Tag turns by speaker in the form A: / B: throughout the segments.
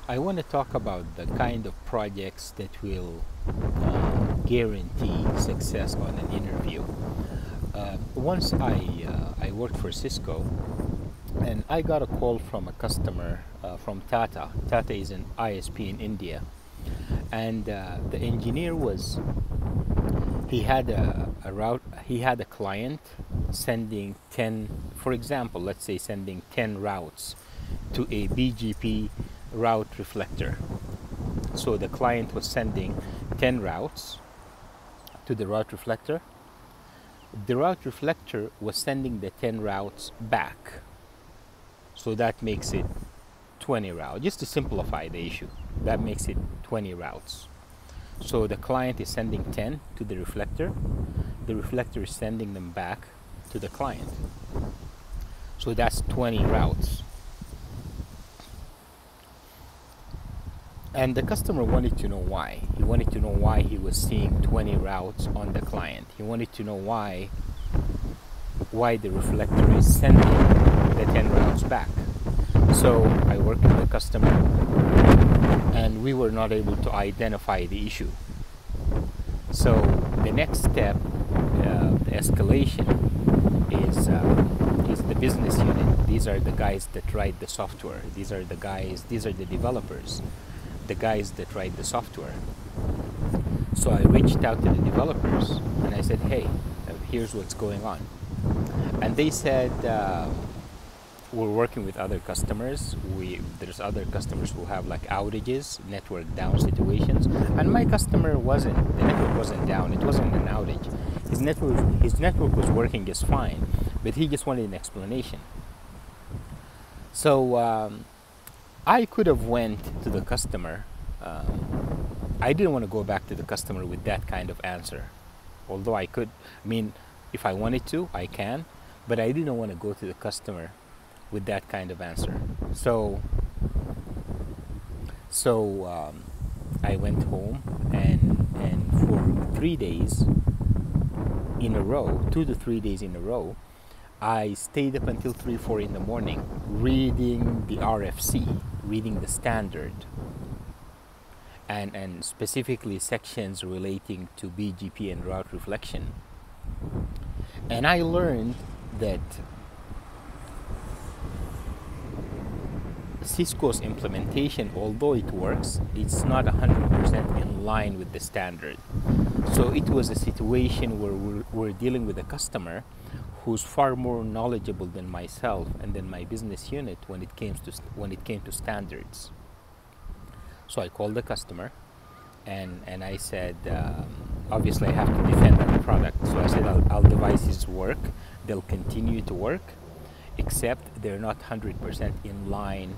A: I want to talk about the kind of projects that will guarantee success on an interview. Once I worked for Cisco, and I got a call from a customer from Tata. Tata is an ISP in India, and the engineer was he had a route. He had a client sending 10, for example, let's say sending 10 routes to a BGP route reflector. So the client was sending 10 routes to the route reflector. The route reflector was sending the 10 routes back. So that makes it 20 routes. Just to simplify the issue, that makes it 20 routes. So the client is sending 10 to the reflector. The reflector is sending them back to the client. So that's 20 routes. And the customer wanted to know why. He wanted to know why he was seeing 20 routes on the client. He wanted to know why the reflector is sending the 10 routes back. So I worked with the customer, and we were not able to identify the issue. So the next step, the escalation, is the business unit. These are the guys that write the software. These are the developers, the guys that write the software. So I reached out to the developers and I said, hey, here's what's going on. And they said, we're working with other customers. There's other customers who have like outages, network down situations, and my customer wasn't. The network wasn't down. It wasn't an outage. His network was working just fine, but he just wanted an explanation. So I could have went to the customer. I didn't want to go back to the customer with that kind of answer, although I could. I mean, if I wanted to, I can, but I didn't want to go to the customer with that kind of answer. So I went home, and for 3 days in a row, 2 to 3 days in a row, I stayed up until 3, 4 in the morning reading the RFC, reading the standard, and specifically sections relating to BGP and route reflection. And I learned that Cisco's implementation, although it works, it's not 100% in line with the standard. So it was a situation where we're dealing with a customer who's far more knowledgeable than myself and than my business unit when it came to standards. So I called the customer, and I said, obviously I have to defend our product. So I said, our devices work, they'll continue to work, except they're not 100% in line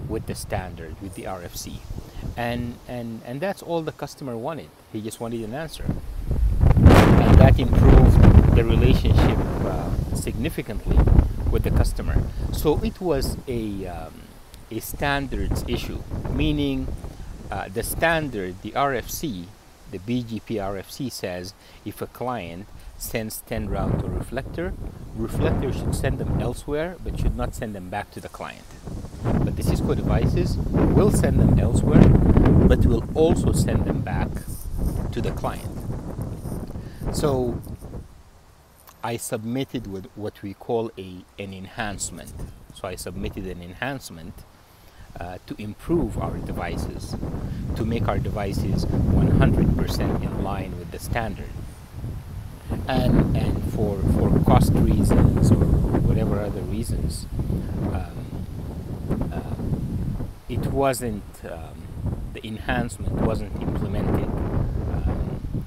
A: with the standard, with the RFC. And that's all the customer wanted. He just wanted an answer. And that improved the relationship significantly with the customer. So it was a standards issue, meaning the standard, the RFC, the BGP RFC says if a client sends 10 routes to a reflector should send them elsewhere, but should not send them back to the client. But the Cisco devices will send them elsewhere, but will also send them back to the client. So I submitted with what we call an enhancement. So I submitted an enhancement to improve our devices, to make our devices 100% in line with the standard. And for cost reasons or whatever other reasons, it wasn't, the enhancement wasn't implemented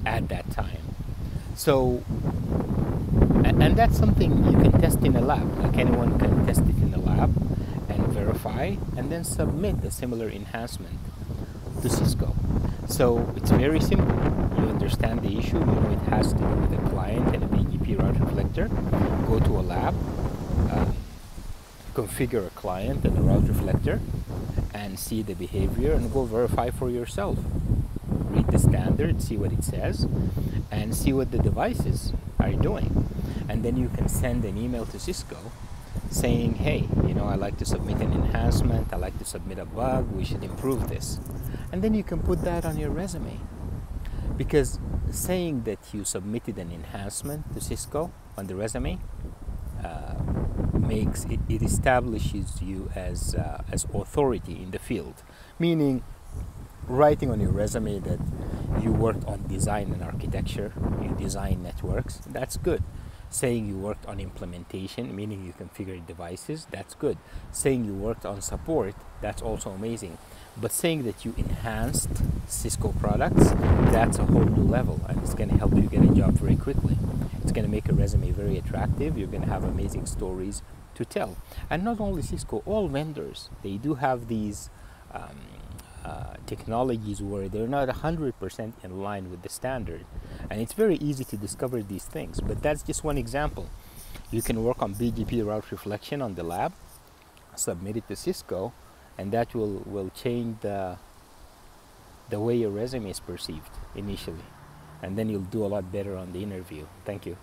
A: at that time. So, and that's something you can test in a lab. Like anyone can test it in a lab and verify, and then submit a similar enhancement to Cisco. So it's very simple. You understand the issue, you know it has to do with a client and a BGP route reflector. Go to a lab, configure a client and a route reflector, and see the behavior, and go verify for yourself. Read the standard, see what it says, and see what the devices are doing. And then you can send an email to Cisco saying, hey, I like to submit an enhancement, I like to submit a bug, we should improve this. And then you can put that on your resume. Because saying that you submitted an enhancement to Cisco on the resume makes it establishes you as authority in the field, meaning writing on your resume that you worked on design and architecture, you design networks, that's good. Saying you worked on implementation, meaning you configure devices, that's good. Saying you worked on support, that's also amazing. But saying that you enhanced Cisco products, that's a whole new level, and it's going to help you get a job very quickly. It's going to make a resume very attractive. You're going to have amazing stories to tell. And not only Cisco, all vendors, they do have these technologies where they're not 100% in line with the standard. And it's very easy to discover these things, but that's just one example. You can work on BGP route reflection on the lab, submit it to Cisco, and that will change the way your resume is perceived initially. And then you'll do a lot better on the interview. Thank you.